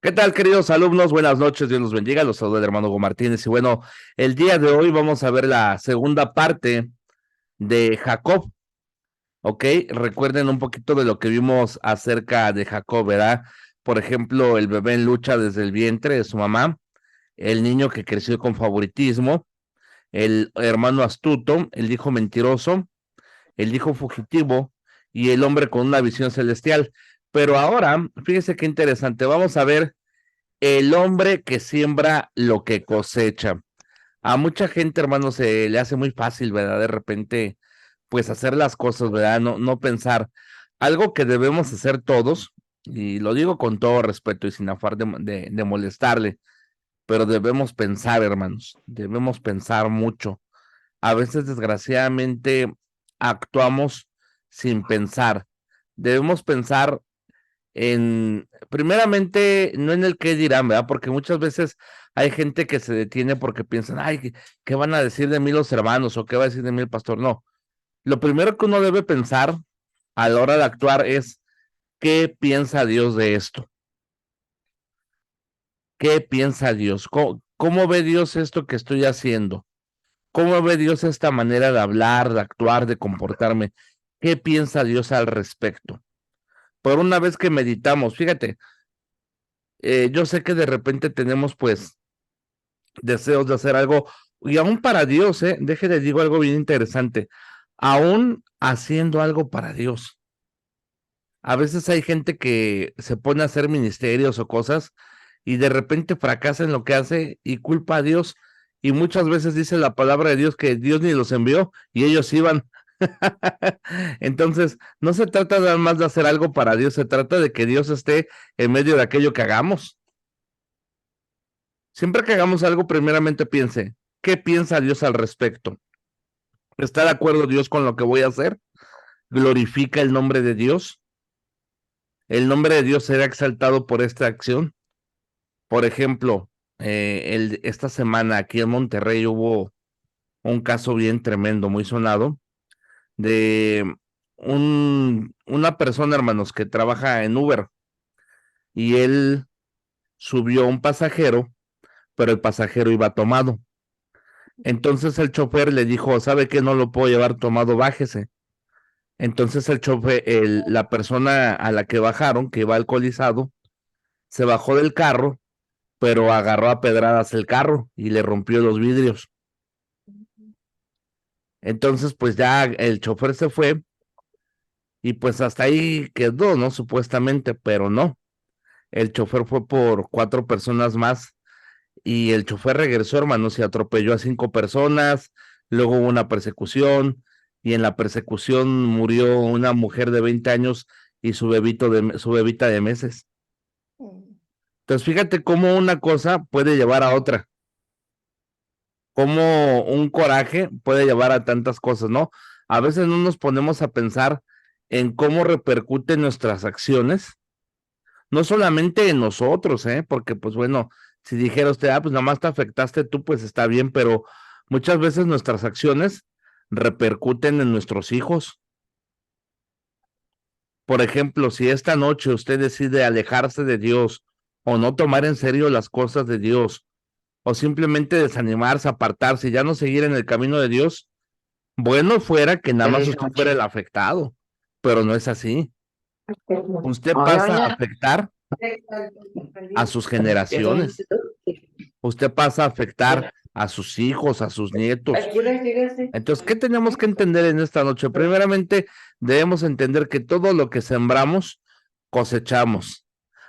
¿Qué tal, queridos alumnos? Buenas noches, Dios los bendiga. Los saluda el hermano Hugo Martínez. Y bueno, el día de hoy vamos a ver la segunda parte de Jacob, ¿ok? Recuerden un poquito de lo que vimos acerca de Jacob, ¿verdad? Por ejemplo, el bebé en lucha desde el vientre de su mamá, el niño que creció con favoritismo, el hermano astuto, el hijo mentiroso, el hijo fugitivo y el hombre con una visión celestial. Pero ahora, fíjese qué interesante, vamos a ver el hombre que siembra lo que cosecha. A mucha gente, hermano, se le hace muy fácil, ¿verdad? De repente, pues hacer las cosas, ¿verdad? No pensar. Algo que debemos hacer todos, y lo digo con todo respeto y sin afán de molestarle, pero debemos pensar, hermanos, debemos pensar mucho. A veces, desgraciadamente, actuamos sin pensar. Debemos pensar primeramente, no en el qué dirán, ¿verdad? Porque muchas veces hay gente que se detiene porque piensan, ay, ¿qué van a decir de mí los hermanos? ¿O qué va a decir de mí el pastor? No. Lo primero que uno debe pensar a la hora de actuar es, ¿qué piensa Dios de esto? ¿Qué piensa Dios? ¿Cómo ve Dios esto que estoy haciendo? ¿Cómo ve Dios esta manera de hablar, de actuar, de comportarme? ¿Qué piensa Dios al respecto? Por una vez que meditamos, fíjate, yo sé que de repente tenemos pues deseos de hacer algo, y aún para Dios, déjele digo algo bien interesante, aún haciendo algo para Dios. A veces hay gente que se pone a hacer ministerios o cosas y de repente fracasa en lo que hace y culpa a Dios. Y muchas veces dice la palabra de Dios que Dios ni los envió y ellos iban. Entonces, no se trata nada más de hacer algo para Dios, se trata de que Dios esté en medio de aquello que hagamos. Siempre que hagamos algo, primeramente piense, ¿qué piensa Dios al respecto? ¿Está de acuerdo Dios con lo que voy a hacer? ¿Glorifica el nombre de Dios? ¿El nombre de Dios será exaltado por esta acción? Por ejemplo, esta semana aquí en Monterrey hubo un caso bien tremendo, muy sonado, de una persona, hermanos, que trabaja en Uber y él subió a un pasajero, pero el pasajero iba tomado. Entonces el chofer le dijo, ¿sabe qué? No lo puedo llevar tomado, bájese. Entonces el chofer, la persona a la que bajaron, que iba alcoholizado, se bajó del carro, pero agarró a pedradas el carro y le rompió los vidrios. Entonces, pues ya el chofer se fue y pues hasta ahí quedó, ¿no? Supuestamente, pero no. El chofer fue por cuatro personas más y el chofer regresó, hermano, se atropelló a cinco personas, luego hubo una persecución y en la persecución murió una mujer de 20 años y su bebita de meses. Entonces, fíjate cómo una cosa puede llevar a otra, cómo un coraje puede llevar a tantas cosas, ¿no? A veces no nos ponemos a pensar en cómo repercuten nuestras acciones, no solamente en nosotros, porque pues bueno, si dijera usted, pues nada más te afectaste tú, pues está bien, pero muchas veces nuestras acciones repercuten en nuestros hijos. Por ejemplo, si esta noche usted decide alejarse de Dios o no tomar en serio las cosas de Dios o simplemente desanimarse, apartarse y ya no seguir en el camino de Dios, bueno fuera que nada más usted fuera el afectado, pero no es así. Usted pasa a afectar a sus generaciones, usted pasa a afectar a sus hijos, a sus nietos. Entonces, ¿qué tenemos que entender en esta noche? Primeramente, debemos entender que todo lo que sembramos, cosechamos.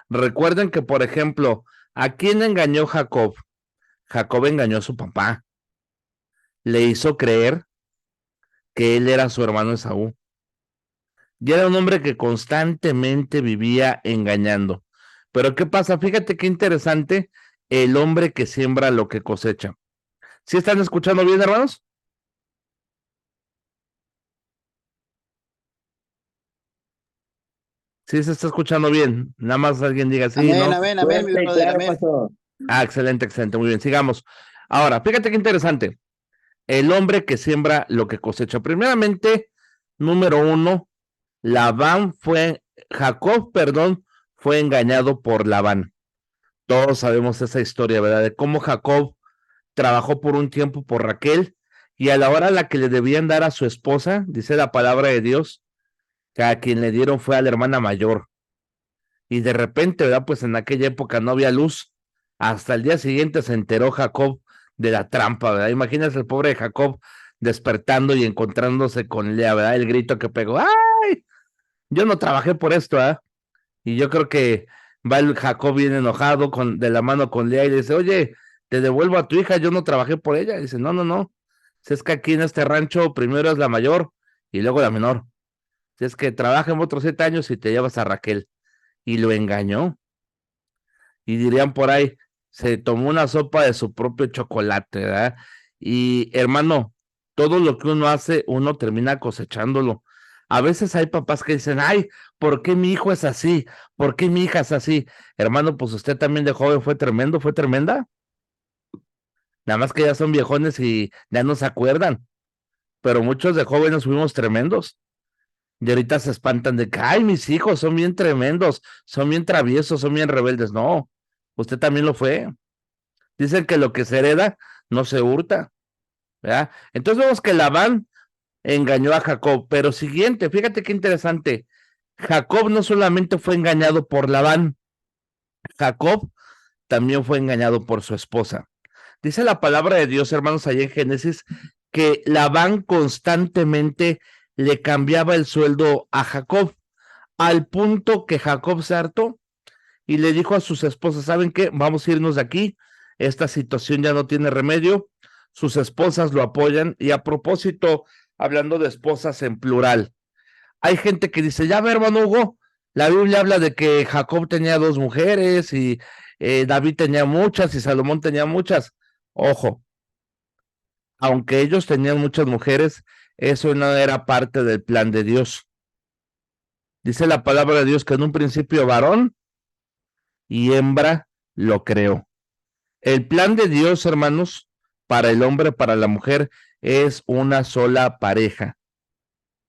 Recuerden que, por ejemplo, ¿a quién engañó Jacob? Jacob engañó a su papá. Le hizo creer que él era su hermano Esaú. Y era un hombre que constantemente vivía engañando. Pero ¿qué pasa? Fíjate qué interesante el hombre que siembra lo que cosecha. ¿Sí están escuchando bien, hermanos? Sí se está escuchando bien. Nada más alguien diga sí, Amén, ¿no? amén, amén, mi Fuerte y brother, claro, amén. pastor. Ah, excelente, excelente. Muy bien, sigamos. Ahora, fíjate qué interesante. El hombre que siembra lo que cosecha. Primeramente, número uno, Jacob, perdón, fue engañado por Labán. Todos sabemos esa historia, ¿verdad? De cómo Jacob trabajó por un tiempo por Raquel y a la hora a la que le debían dar a su esposa, dice la palabra de Dios, que a quien le dieron fue a la hermana mayor. Y de repente, ¿verdad? Pues en aquella época no había luz. Hasta el día siguiente se enteró Jacob de la trampa, ¿verdad? Imagínate el pobre Jacob despertando y encontrándose con Lea, ¿verdad? El grito que pegó, ¡ay! Yo no trabajé por esto, ¿ah? Y yo creo que va el Jacob bien enojado de la mano con Lea y le dice, oye, te devuelvo a tu hija, yo no trabajé por ella. Y dice, no, no, no. Si es que aquí en este rancho primero es la mayor y luego la menor. Si es que trabaja en otros 7 años y te llevas a Raquel. Y lo engañó. Y dirían por ahí, se tomó una sopa de su propio chocolate, ¿verdad? Y hermano, todo lo que uno hace, uno termina cosechándolo. A veces hay papás que dicen, ay, ¿por qué mi hijo es así? ¿Por qué mi hija es así? Hermano, pues usted también de joven fue tremendo, fue tremenda. Nada más que ya son viejones y ya no se acuerdan. Pero muchos de jóvenes fuimos tremendos. Y ahorita se espantan de que, ay, mis hijos son bien tremendos, son bien traviesos, son bien rebeldes. No, usted también lo fue. Dicen que lo que se hereda no se hurta, ¿verdad? Entonces vemos que Labán engañó a Jacob, pero siguiente, fíjate qué interesante. Jacob no solamente fue engañado por Labán, Jacob también fue engañado por su esposa. Dice la palabra de Dios, hermanos, allá en Génesis, que Labán constantemente le cambiaba el sueldo a Jacob, al punto que Jacob se hartó y le dijo a sus esposas, ¿saben qué? Vamos a irnos de aquí, esta situación ya no tiene remedio, sus esposas lo apoyan y a propósito, hablando de esposas en plural, hay gente que dice, ya ve hermano Hugo, la Biblia habla de que Jacob tenía 2 mujeres y David tenía muchas y Salomón tenía muchas. Ojo, aunque ellos tenían muchas mujeres, eso no era parte del plan de Dios. Dice la palabra de Dios que en un principio varón y hembra lo creó. El plan de Dios, hermanos, para el hombre, para la mujer, es una sola pareja.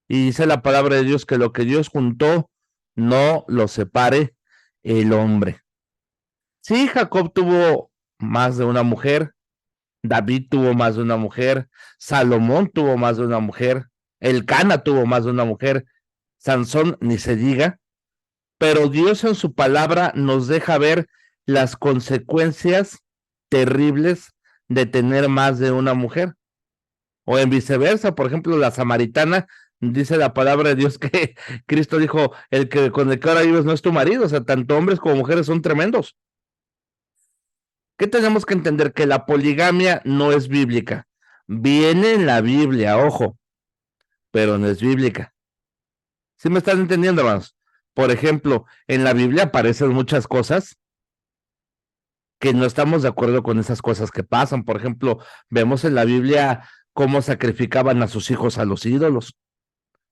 Y dice la palabra de Dios que lo que Dios juntó, no lo separe el hombre. Sí, Jacob tuvo más de una mujer, David tuvo más de una mujer, Salomón tuvo más de una mujer, Elcana tuvo más de una mujer, Sansón ni se diga, pero Dios en su palabra nos deja ver las consecuencias terribles de tener más de una mujer. O en viceversa, por ejemplo, la samaritana, dice la palabra de Dios que Cristo dijo, el que con el que ahora vives no es tu marido, o sea, tanto hombres como mujeres son tremendos. ¿Qué tenemos que entender? Que la poligamia no es bíblica. Viene en la Biblia, ojo, pero no es bíblica. ¿Sí me están entendiendo, hermanos? Por ejemplo, en la Biblia aparecen muchas cosas que no estamos de acuerdo con esas cosas que pasan. Por ejemplo, vemos en la Biblia cómo sacrificaban a sus hijos a los ídolos.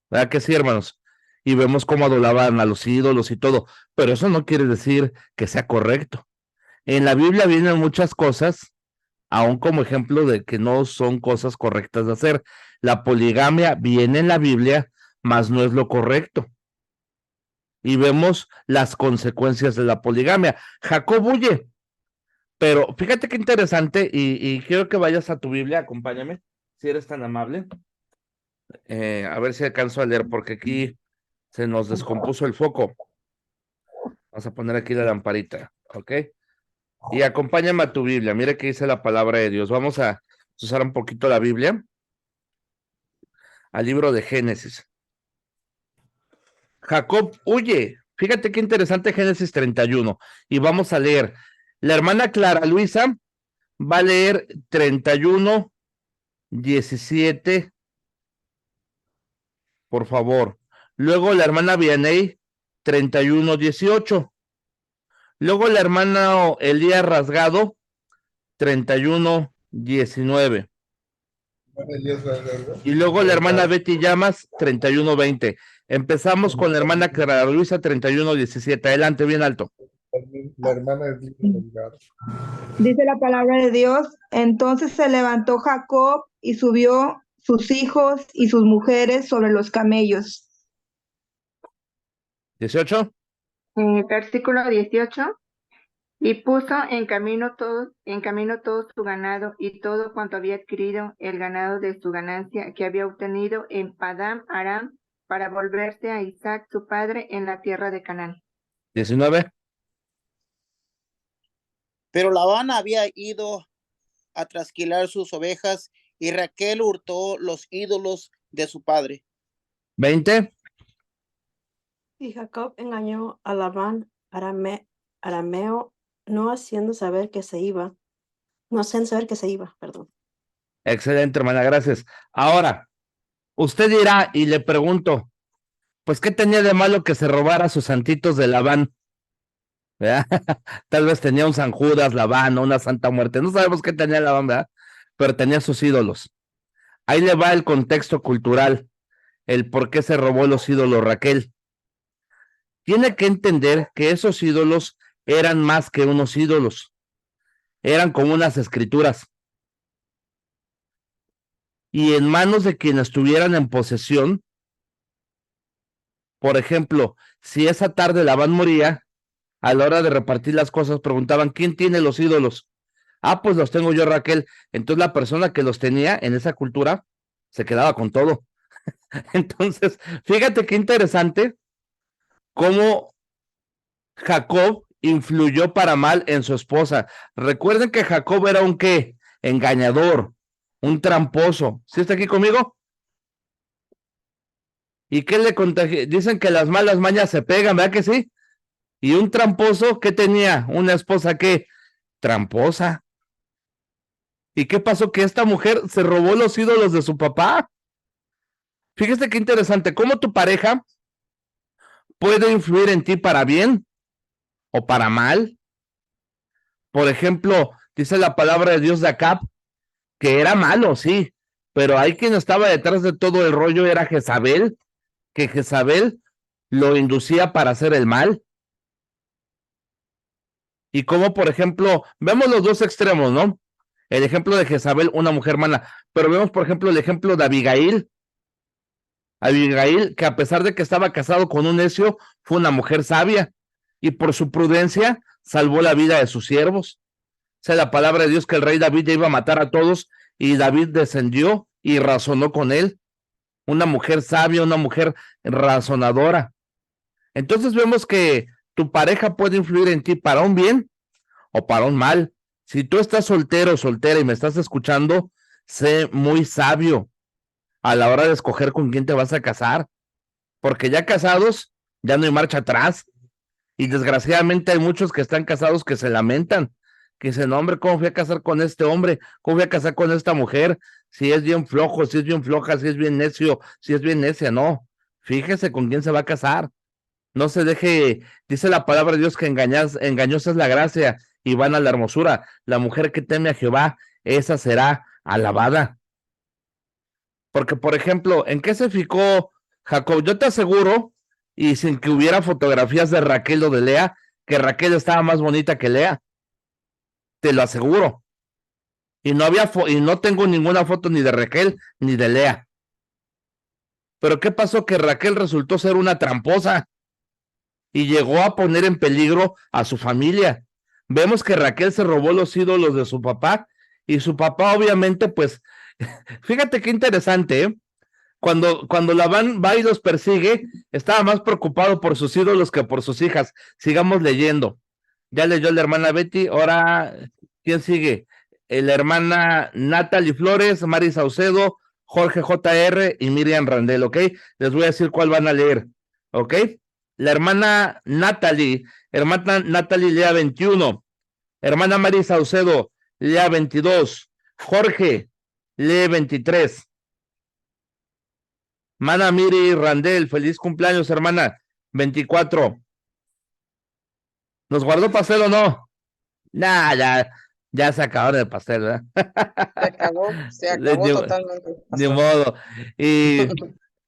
¿Verdad que sí, hermanos? Y vemos cómo adoraban a los ídolos y todo. Pero eso no quiere decir que sea correcto. En la Biblia vienen muchas cosas, aún como ejemplo de que no son cosas correctas de hacer. La poligamia viene en la Biblia, mas no es lo correcto. Y vemos las consecuencias de la poligamia. Jacob huye, pero fíjate qué interesante, y quiero que vayas a tu Biblia, acompáñame, si eres tan amable. A ver si alcanzo a leer, porque aquí se nos descompuso el foco. Vamos a poner aquí la lamparita, ¿ok? Y acompáñame a tu Biblia, mire qué dice la palabra de Dios. Vamos a usar un poquito la Biblia, al libro de Génesis. Jacob huye. Fíjate qué interesante Génesis 31. Y vamos a leer. La hermana Clara Luisa va a leer 31, 17, por favor. Luego la hermana Vianey, 31, 18. Luego la hermana Elías Rasgado, 31, 19. Y luego la hermana Betty Llamas, 31, 20. Empezamos con la hermana Clara Luisa, 31, 17. Adelante, bien alto. La hermana de Delgado. Dice la palabra de Dios, entonces se levantó Jacob y subió sus hijos y sus mujeres sobre los camellos. 18. Versículo 18. Y puso en camino todo su ganado y todo cuanto había adquirido el ganado de su ganancia que había obtenido en Padán Aram para volverse a Isaac su padre en la tierra de Canaán. 19. Pero Labán había ido a trasquilar sus ovejas y Raquel hurtó los ídolos de su padre. 20. Y Jacob engañó a Labán arameo, no haciendo saber que se iba, perdón. Excelente, hermana, gracias. Ahora, usted dirá, y le pregunto, pues, ¿qué tenía de malo que se robara sus santitos de Labán? ¿Verdad? Tal vez tenía un San Judas, Labán, o una Santa Muerte. No sabemos qué tenía Labán, ¿verdad? Pero tenía sus ídolos. Ahí le va el contexto cultural, el por qué se robó los ídolos Raquel. Tiene que entender que esos ídolos eran más que unos ídolos, eran como unas escrituras. Y en manos de quienes estuvieran en posesión, por ejemplo, si esa tarde Labán moría, a la hora de repartir las cosas preguntaban, ¿quién tiene los ídolos? Ah, pues los tengo yo, Raquel. Entonces la persona que los tenía en esa cultura se quedaba con todo. Entonces, fíjate qué interesante cómo Jacob influyó para mal en su esposa. Recuerden que Jacob era un qué, engañador, un tramposo. ¿Sí está aquí conmigo? ¿Y qué le contagió? Dicen que las malas mañas se pegan, ¿verdad que sí? Y un tramposo, ¿qué tenía? Una esposa que tramposa. ¿Y qué pasó? Que esta mujer se robó los ídolos de su papá. Fíjese qué interesante, cómo tu pareja puede influir en ti para bien o para mal. Por ejemplo, dice la palabra de Dios de Acab, que era malo, sí, pero hay quien estaba detrás de todo el rollo, era Jezabel, que Jezabel lo inducía para hacer el mal. Y como, por ejemplo, vemos los dos extremos, ¿no? El ejemplo de Jezabel, una mujer mala, pero vemos, por ejemplo, el ejemplo de Abigail. Abigail, que a pesar de que estaba casado con un necio, fue una mujer sabia y por su prudencia salvó la vida de sus siervos. O sea, la palabra de Dios que el rey David ya iba a matar a todos y David descendió y razonó con él. Una mujer sabia, una mujer razonadora. Entonces vemos que tu pareja puede influir en ti para un bien o para un mal. Si tú estás soltero o soltera y me estás escuchando, sé muy sabio a la hora de escoger con quién te vas a casar, porque ya casados, ya no hay marcha atrás. Y desgraciadamente hay muchos que están casados que se lamentan, que dicen, no, hombre, ¿cómo fui a casar con este hombre? ¿Cómo fui a casar con esta mujer? Si es bien flojo, si es bien floja, si es bien necio, si es bien necia, no. Fíjese con quién se va a casar. No se deje, dice la palabra de Dios que engañosa es la gracia y vana la hermosura. La mujer que teme a Jehová, esa será alabada. Porque, por ejemplo, ¿en qué se fijó Jacob? Yo te aseguro, y sin que hubiera fotografías de Raquel o de Lea, que Raquel estaba más bonita que Lea. Te lo aseguro. Y no había y no tengo ninguna foto ni de Raquel ni de Lea. Pero ¿qué pasó? Que Raquel resultó ser una tramposa y llegó a poner en peligro a su familia. Vemos que Raquel se robó los ídolos de su papá y su papá obviamente, pues, fíjate qué interesante, ¿eh? Cuando Labán va y los persigue, estaba más preocupado por sus ídolos que por sus hijas. Sigamos leyendo. Ya leyó la hermana Betty, ahora, ¿quién sigue? La hermana Natalie Flores, Mari Saucedo, Jorge JR y Miriam Randel, ¿ok? Les voy a decir cuál van a leer, ¿ok? La hermana Natalie lea 21, hermana Mari Saucedo lea 22, Jorge lee 23. Mana Miri Randel, feliz cumpleaños, hermana. 24. ¿Nos guardó pastel o no? Nah, ya se acabaron el pastel, ¿verdad? Se acabó totalmente. Ni modo. Y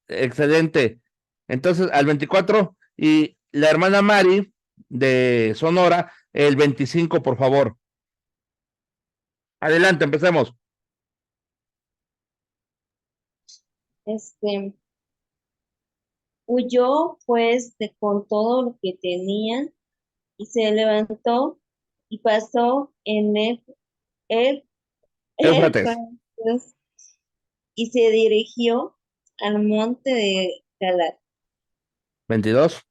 excelente. Entonces, al 24. Y la hermana Mari de Sonora, el 25, por favor. Adelante, empecemos. Huyó pues con todo lo que tenían y se levantó y pasó en Éufrates. Éufrates y se dirigió al monte de Galaad. 22.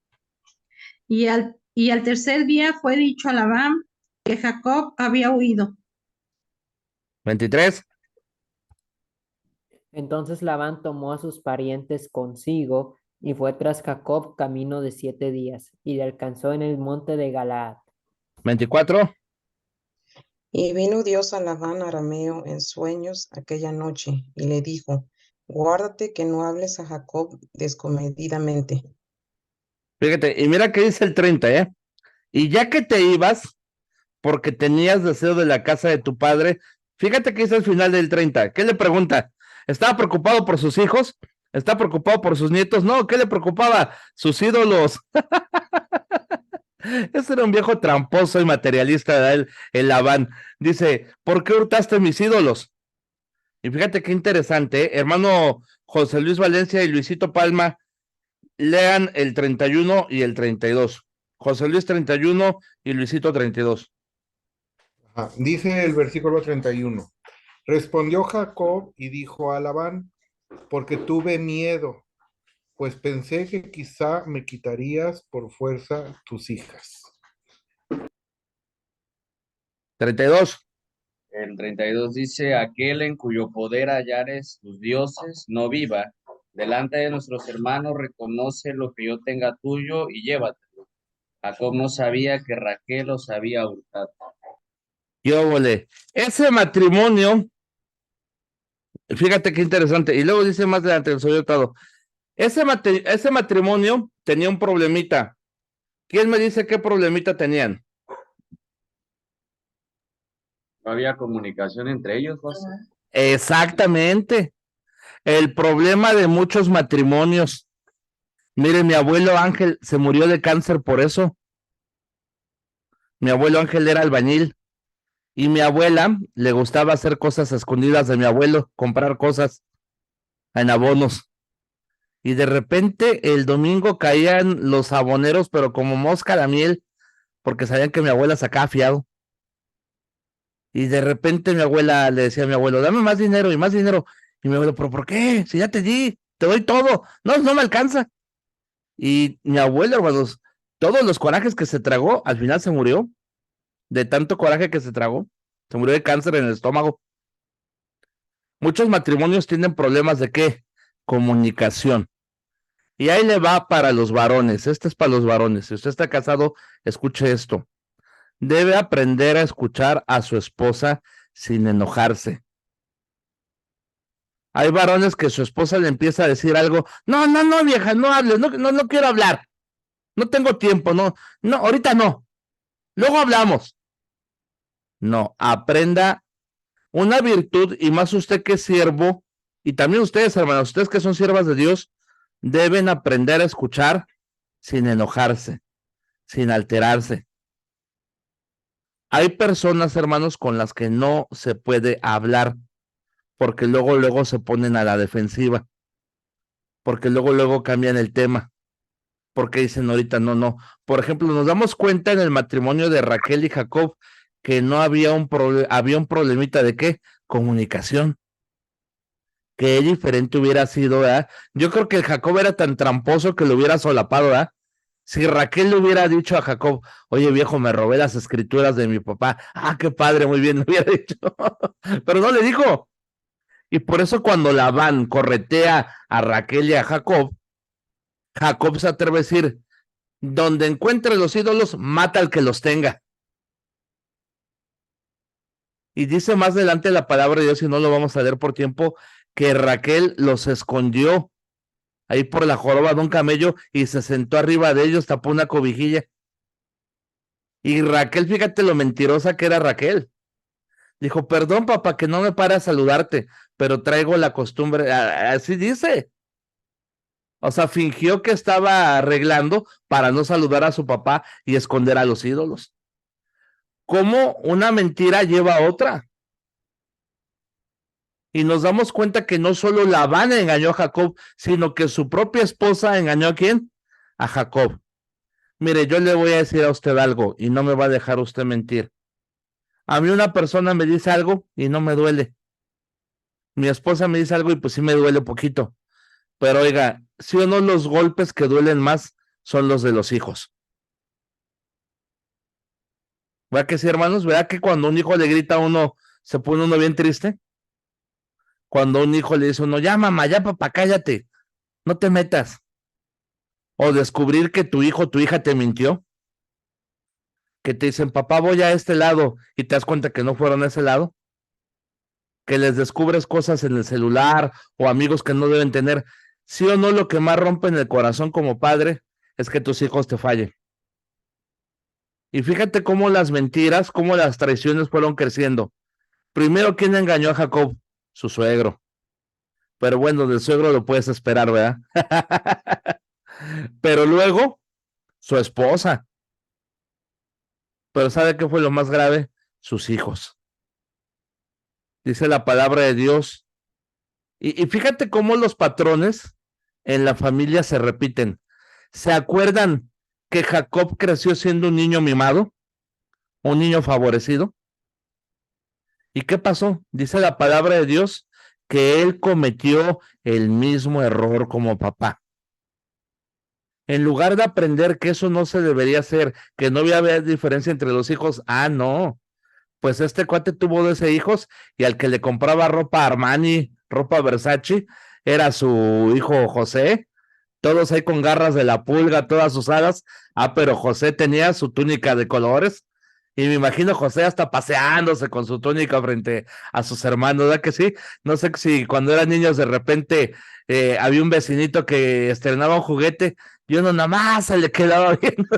Y al tercer día fue dicho a Labán que Jacob había huido. 23. Entonces Labán tomó a sus parientes consigo y fue tras Jacob camino de 7 días, y le alcanzó en el monte de Galaad. 24. Y vino Dios a Labán arameo en sueños aquella noche, y le dijo: guárdate que no hables a Jacob descomedidamente. Fíjate, y mira que dice el 30, ¿eh? Y ya que te ibas, porque tenías deseo de la casa de tu padre, fíjate que dice al final del 30. ¿Qué le pregunta? ¿Estaba preocupado por sus hijos? ¿Está preocupado por sus nietos? No, ¿qué le preocupaba? Sus ídolos. Ese era un viejo tramposo y materialista de él, el Labán. Dice, ¿por qué hurtaste mis ídolos? Y fíjate qué interesante, ¿eh? Hermano José Luis Valencia y Luisito Palma, lean el 31 y el 32. José Luis 31 y Luisito 32. Dice el versículo 31. Respondió Jacob y dijo a Labán: porque tuve miedo, pues pensé que quizá me quitarías por fuerza tus hijas. 32. El 32 dice: aquel en cuyo poder hallares tus dioses, no viva. Delante de nuestros hermanos reconoce lo que yo tenga tuyo y llévatelo. Jacob no sabía que Raquel los había hurtado. Ese matrimonio, fíjate qué interesante, y luego dice más adelante, el soy hurtado. Ese matrimonio tenía un problemita. ¿Quién me dice qué problemita tenían? No había comunicación entre ellos, José. Exactamente. El problema de muchos matrimonios. Mire, mi abuelo Ángel se murió de cáncer por eso. Mi abuelo Ángel era albañil y mi abuela le gustaba hacer cosas escondidas de mi abuelo, comprar cosas en abonos. Y de repente el domingo caían los aboneros, pero como mosca a la miel, porque sabían que mi abuela sacaba fiado. Y de repente mi abuela le decía a mi abuelo, dame más dinero y más dinero. Y mi abuelo, ¿pero por qué? Si ya te di, te doy todo. No, no me alcanza. Y mi abuelo, hermanos, todos los corajes que se tragó, al final se murió. De tanto coraje que se tragó, se murió de cáncer en el estómago. Muchos matrimonios tienen problemas de ¿qué? Comunicación. Y ahí le va para los varones. Este es para los varones. Si usted está casado, escuche esto. Debe aprender a escuchar a su esposa sin enojarse. Hay varones que su esposa le empieza a decir algo. No, no, no, vieja, no hables, no quiero hablar. No tengo tiempo, no, ahorita no. Luego hablamos. No, aprenda una virtud, y más usted que es siervo, y también ustedes, hermanos, ustedes que son siervas de Dios, deben aprender a escuchar sin enojarse, sin alterarse. Hay personas, hermanos, con las que no se puede hablar, porque luego se ponen a la defensiva, porque luego cambian el tema, porque dicen ahorita no. Por ejemplo, nos damos cuenta en el matrimonio de Raquel y Jacob que no había había un problemita de ¿qué? Comunicación. Qué diferente hubiera sido, ¿verdad? Yo creo que el Jacob era tan tramposo que lo hubiera solapado, ¿verdad? Si Raquel le hubiera dicho a Jacob, oye viejo, me robé las escrituras de mi papá, qué padre, muy bien, le hubiera dicho, pero no le dijo. Y por eso cuando Labán corretea a Raquel y a Jacob, Jacob se atreve a decir, donde encuentre los ídolos, mata al que los tenga. Y dice más adelante la palabra de Dios, y no lo vamos a leer por tiempo, que Raquel los escondió ahí por la joroba de un camello y se sentó arriba de ellos, tapó una cobijilla. Y Raquel, fíjate lo mentirosa que era Raquel. Dijo, perdón papá que no me pare a saludarte, pero traigo la costumbre, así dice. O sea, fingió que estaba arreglando para no saludar a su papá y esconder a los ídolos. ¿Cómo una mentira lleva a otra? Y nos damos cuenta que no solo Labán engañó a Jacob, sino que su propia esposa engañó ¿a quién? A Jacob. Mire, yo le voy a decir a usted algo y no me va a dejar usted mentir. A mí una persona me dice algo y no me duele. Mi esposa me dice algo y pues sí me duele poquito. Pero oiga, sí o no, los golpes que duelen más son los de los hijos. ¿Verdad que sí, hermanos? ¿Verdad que cuando un hijo le grita a uno, se pone uno bien triste? Cuando un hijo le dice a uno, ya mamá, ya papá, cállate, no te metas. O descubrir que tu hijo o tu hija te mintió. Que te dicen, papá, voy a este lado, y te das cuenta que no fueron a ese lado. Que les descubres cosas en el celular o amigos que no deben tener. Sí o no, lo que más rompe en el corazón como padre es que tus hijos te fallen. Y fíjate cómo las mentiras, cómo las traiciones fueron creciendo. Primero, ¿quién engañó a Jacob? Su suegro. Pero bueno, del suegro lo puedes esperar, ¿verdad? Pero luego, su esposa. Pero ¿sabe qué fue lo más grave? Sus hijos. Dice la palabra de Dios. Y fíjate cómo los patrones en la familia se repiten. ¿Se acuerdan que Jacob creció siendo un niño mimado? Un niño favorecido. ¿Y qué pasó? Dice la palabra de Dios que él cometió el mismo error como papá. En lugar de aprender que eso no se debería hacer, que no había diferencia entre los hijos, no, pues este cuate tuvo 12 hijos y al que le compraba ropa Armani, ropa Versace, era su hijo José, todos ahí con garras de la pulga, todas usadas. Pero José tenía su túnica de colores. Y me imagino José hasta paseándose con su túnica frente a sus hermanos, ¿verdad que sí? No sé si cuando eran niños de repente había un vecinito que estrenaba un juguete y uno nada más se le quedaba viendo.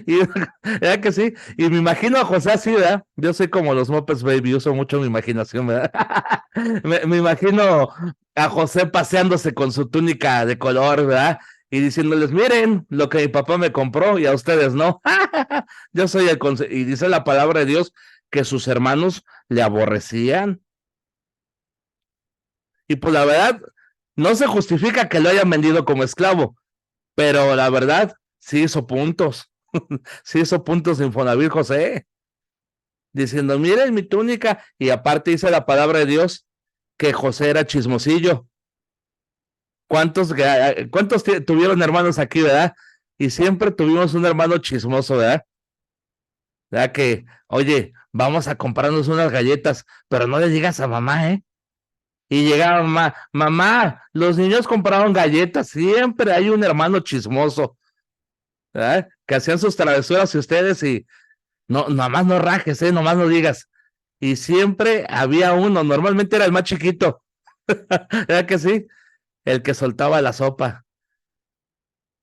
Y, ¿verdad que sí? Y me imagino a José así, ¿verdad? Yo soy como los Muppets Baby, uso mucho mi imaginación, ¿verdad? me imagino a José paseándose con su túnica de color, ¿verdad? Y diciéndoles, miren lo que mi papá me compró y a ustedes no. Yo soy el y dice la palabra de Dios que sus hermanos le aborrecían. Y pues la verdad, no se justifica que lo hayan vendido como esclavo, pero la verdad, sí hizo puntos. Sí hizo puntos en Infonavit José, diciendo, miren mi túnica, y aparte dice la palabra de Dios que José era chismosillo. ¿Cuántos tuvieron hermanos aquí, verdad? Y siempre tuvimos un hermano chismoso, ¿verdad? ¿Verdad que, oye, vamos a comprarnos unas galletas, pero no le digas a mamá, ¿eh? Y llegaba mamá, los niños compraron galletas, siempre hay un hermano chismoso, ¿verdad? Que hacían sus travesuras y ustedes y no, nomás no rajes, nomás no digas. Y siempre había uno, normalmente era el más chiquito, ¿verdad que sí? El que soltaba la sopa.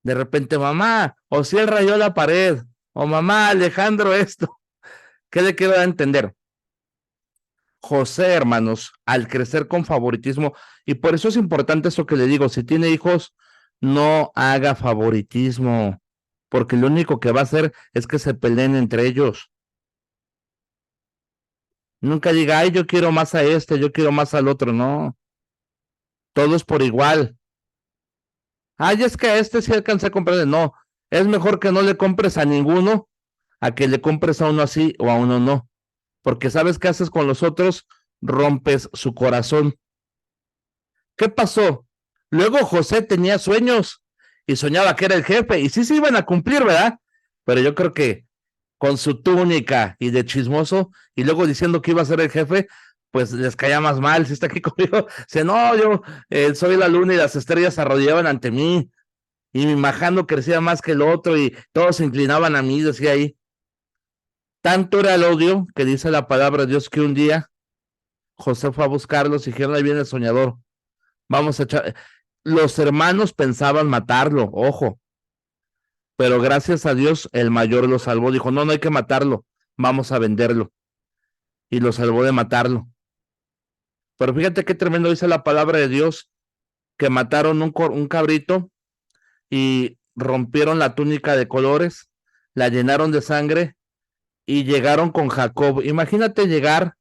De repente, mamá, o si él rayó la pared, o mamá, Alejandro esto. ¿Qué le quiero dar a entender? José, hermanos, al crecer con favoritismo, y por eso es importante eso que le digo, si tiene hijos, no haga favoritismo, porque lo único que va a hacer es que se peleen entre ellos. Nunca diga, ay, yo quiero más a este, yo quiero más al otro, no. Todos por igual. Ay, es que a este sí alcancé a comprarle. No, es mejor que no le compres a ninguno, a que le compres a uno así o a uno no. Porque sabes qué haces con los otros, rompes su corazón. ¿Qué pasó? Luego José tenía sueños y soñaba que era el jefe, y sí se iban a cumplir, ¿verdad? Pero yo creo que con su túnica y de chismoso, y luego diciendo que iba a ser el jefe, pues les caía más mal. Si está aquí conmigo, dice, no, yo soy la luna y las estrellas se arrodillaban ante mí, y mi majando crecía más que el otro, y todos se inclinaban a mí, decía ahí. Tanto era el odio que dice la palabra de Dios que un día José fue a buscarlos y dijeron, ahí viene el soñador, vamos a echar. Los hermanos pensaban matarlo, ojo, pero gracias a Dios el mayor lo salvó, dijo, no, no hay que matarlo, vamos a venderlo, y lo salvó de matarlo. Pero fíjate qué tremendo dice la palabra de Dios, que mataron un cabrito y rompieron la túnica de colores, la llenaron de sangre y llegaron con Jacob. Imagínate llegar,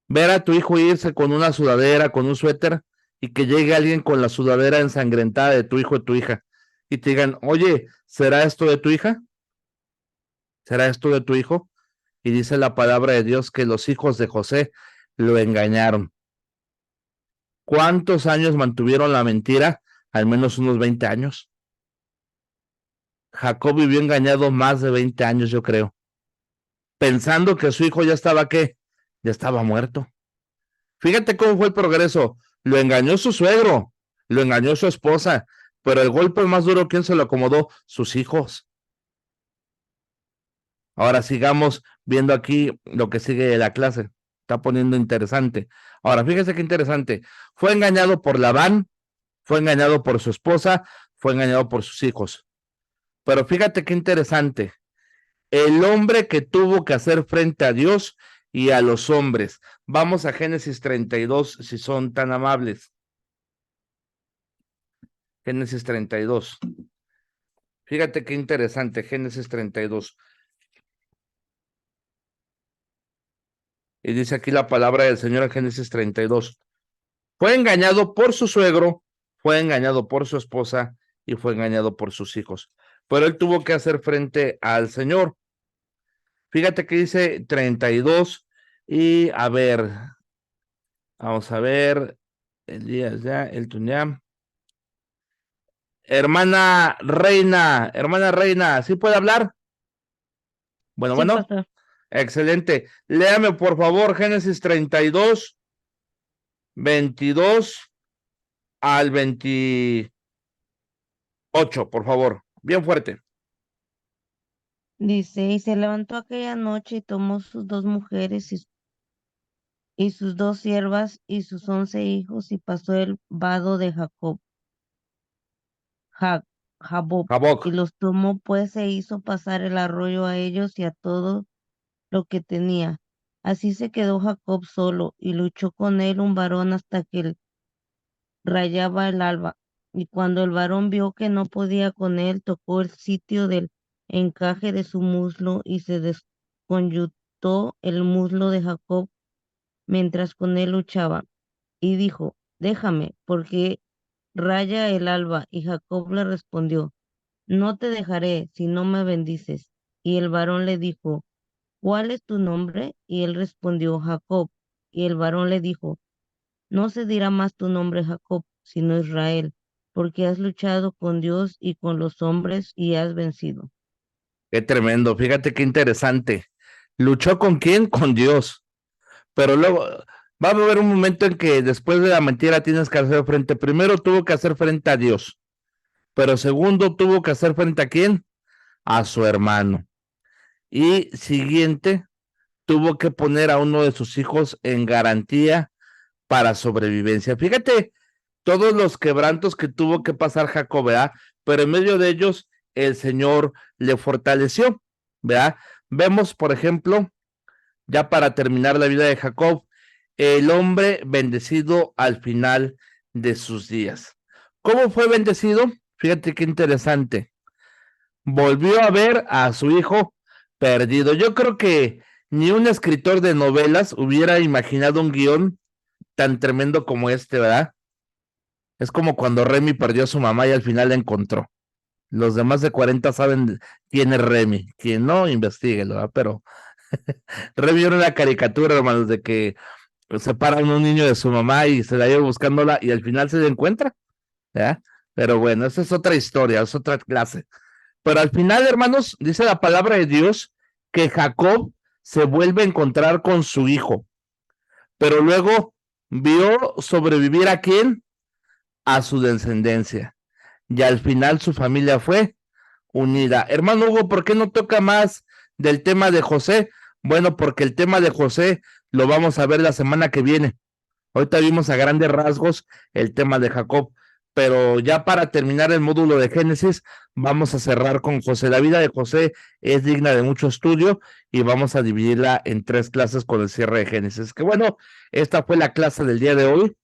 ver a tu hijo irse con una sudadera, con un suéter, y que llegue alguien con la sudadera ensangrentada de tu hijo o tu hija, y te digan, oye, ¿será esto de tu hija? ¿Será esto de tu hijo? y dice la palabra de Dios que los hijos de José lo engañaron. ¿Cuántos años mantuvieron la mentira? Al menos unos 20 años. Jacob vivió engañado más de 20 años, yo creo, pensando que su hijo ya estaba, ¿qué? Ya estaba muerto. Fíjate cómo fue el progreso. Lo engañó su suegro, lo engañó su esposa, pero el golpe más duro, ¿quién se lo acomodó? Sus hijos. Ahora sigamos viendo aquí lo que sigue de la clase. Está poniendo interesante. Ahora, fíjese qué interesante. Fue engañado por Labán, fue engañado por su esposa, fue engañado por sus hijos. Pero fíjate qué interesante. El hombre que tuvo que hacer frente a Dios y a los hombres. Vamos a Génesis 32, si son tan amables. Génesis 32. Fíjate qué interesante, Génesis 32. Y dice aquí la palabra del Señor en Génesis 32. Fue engañado por su suegro, fue engañado por su esposa y fue engañado por sus hijos. Pero él tuvo que hacer frente al Señor. Fíjate que dice 32 y a ver, vamos a ver, Elías ya, el Tuñam. Hermana Reina, ¿sí puede hablar? Bueno, Sí, bueno, pastor. excelente. Léame por favor Génesis 32, 22 al 28, por favor, bien fuerte. Dice, y se levantó aquella noche y tomó sus 2 mujeres y sus 2 siervas y sus 11 hijos y pasó el vado de Jaboc, y los tomó pues e hizo pasar el arroyo a ellos y a todo lo que tenía. Así se quedó Jacob solo y luchó con él un varón hasta que rayaba el alba. Y cuando el varón vio que no podía con él, tocó el sitio del encaje de su muslo y se desconyuntó el muslo de Jacob mientras con él luchaba. Y dijo, déjame, porque raya el alba. Y Jacob le respondió, no te dejaré si no me bendices. Y el varón le dijo, ¿cuál es tu nombre? Y él respondió, Jacob. Y el varón le dijo, no se dirá más tu nombre Jacob, sino Israel, porque has luchado con Dios y con los hombres y has vencido. Qué tremendo, fíjate qué interesante. ¿Luchó con quién? Con Dios. Pero luego va a haber un momento en que después de la mentira tienes que hacer frente. Primero tuvo que hacer frente a Dios, pero segundo tuvo que hacer frente a quién? A su hermano. Y siguiente, tuvo que poner a uno de sus hijos en garantía para sobrevivencia. Fíjate todos los quebrantos que tuvo que pasar Jacob, ¿verdad? Pero en medio de ellos el Señor le fortaleció, ¿verdad? Vemos, por ejemplo, ya para terminar la vida de Jacob, el hombre bendecido al final de sus días. ¿Cómo fue bendecido? Fíjate qué interesante. Volvió a ver a su hijo perdido. Yo creo que ni un escritor de novelas hubiera imaginado un guión tan tremendo como este, ¿verdad? Es como cuando Remy perdió a su mamá y al final la encontró. Los demás de 40 saben quién es Remy. Quien no, investíguelo, ¿verdad? Pero Remy era una caricatura, hermanos, de que separan a un niño de su mamá y se la lleva buscándola y al final se la encuentra, ¿verdad? Pero bueno, esa es otra historia, es otra clase. Pero al final, hermanos, dice la palabra de Dios que Jacob se vuelve a encontrar con su hijo, pero luego vio sobrevivir a quién, a su descendencia, y al final su familia fue unida. Hermano Hugo, ¿por qué no toca más del tema de José? Bueno, porque el tema de José lo vamos a ver la semana que viene. Ahorita vimos a grandes rasgos el tema de Jacob, pero ya para terminar el módulo de Génesis, vamos a cerrar con José. La vida de José es digna de mucho estudio y vamos a dividirla en 3 clases con el cierre de Génesis. Que bueno, esta fue la clase del día de hoy,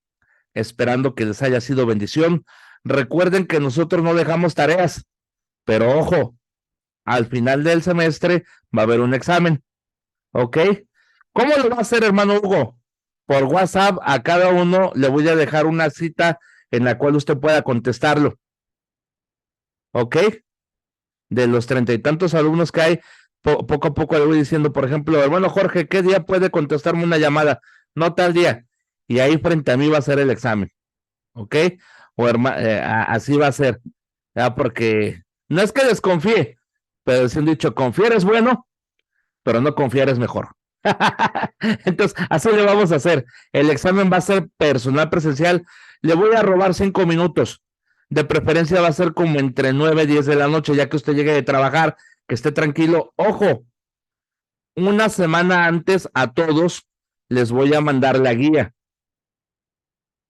esperando que les haya sido bendición. Recuerden que nosotros no dejamos tareas, pero ojo, al final del semestre va a haber un examen, ¿ok? ¿Cómo lo va a hacer, hermano Hugo? Por WhatsApp a cada uno le voy a dejar una cita en la cual usted pueda contestarlo, ¿ok? De los 30 y tantos alumnos que hay, poco a poco le voy diciendo, por ejemplo, hermano Jorge, ¿qué día puede contestarme una llamada? No tal día. Y ahí frente a mí va a ser el examen, ¿ok? O así va a ser, ¿ya? Porque no es que desconfíe, pero es un dicho, confiar es bueno, pero no confiar es mejor. Entonces, así le vamos a hacer. El examen va a ser personal presencial. Le voy a robar 5 minutos. De preferencia va a ser como entre 9 y 10 de la noche, ya que usted llegue de trabajar, que esté tranquilo. Ojo, una semana antes a todos les voy a mandar la guía.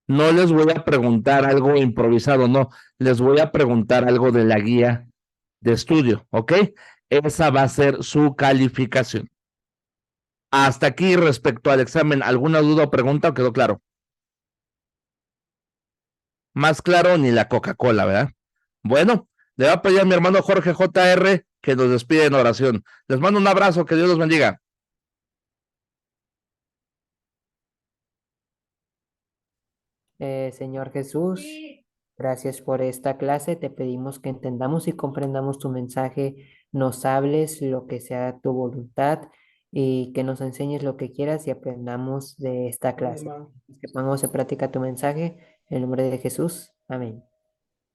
No les voy a preguntar algo improvisado, no. Les voy a preguntar algo de la guía de estudio, ¿ok? Esa va a ser su calificación. Hasta aquí respecto al examen, ¿alguna duda o pregunta o quedó claro? Más claro ni la Coca-Cola, ¿verdad? Bueno, le voy a pedir a mi hermano Jorge JR que nos despide en oración. Les mando un abrazo, que Dios los bendiga. Señor Jesús, gracias por esta clase. Te pedimos que entendamos y comprendamos tu mensaje, nos hables lo que sea tu voluntad y que nos enseñes lo que quieras y aprendamos de esta clase. Que pongamos en práctica tu mensaje en el nombre de Jesús. Amén.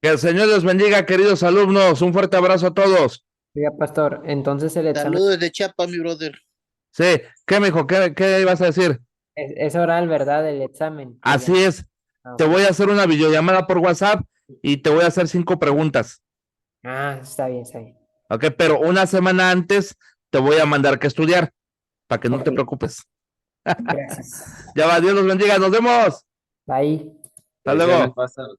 Que el Señor los bendiga, queridos alumnos. Un fuerte abrazo a todos. Oiga, pastor, entonces el examen Saludos de Chiapas, mi brother. Sí, ¿qué, mijo? ¿Qué ibas a decir? es oral, ¿verdad? El examen. Así es. Ah, Te voy a hacer una videollamada por WhatsApp y te voy a hacer 5 preguntas. está bien, está bien. Ok, pero una semana antes te voy a mandar que estudiar para que no te Ok. preocupes. Gracias. Ya va, Dios los bendiga. Nos vemos. Bye. Hasta luego. Pastor.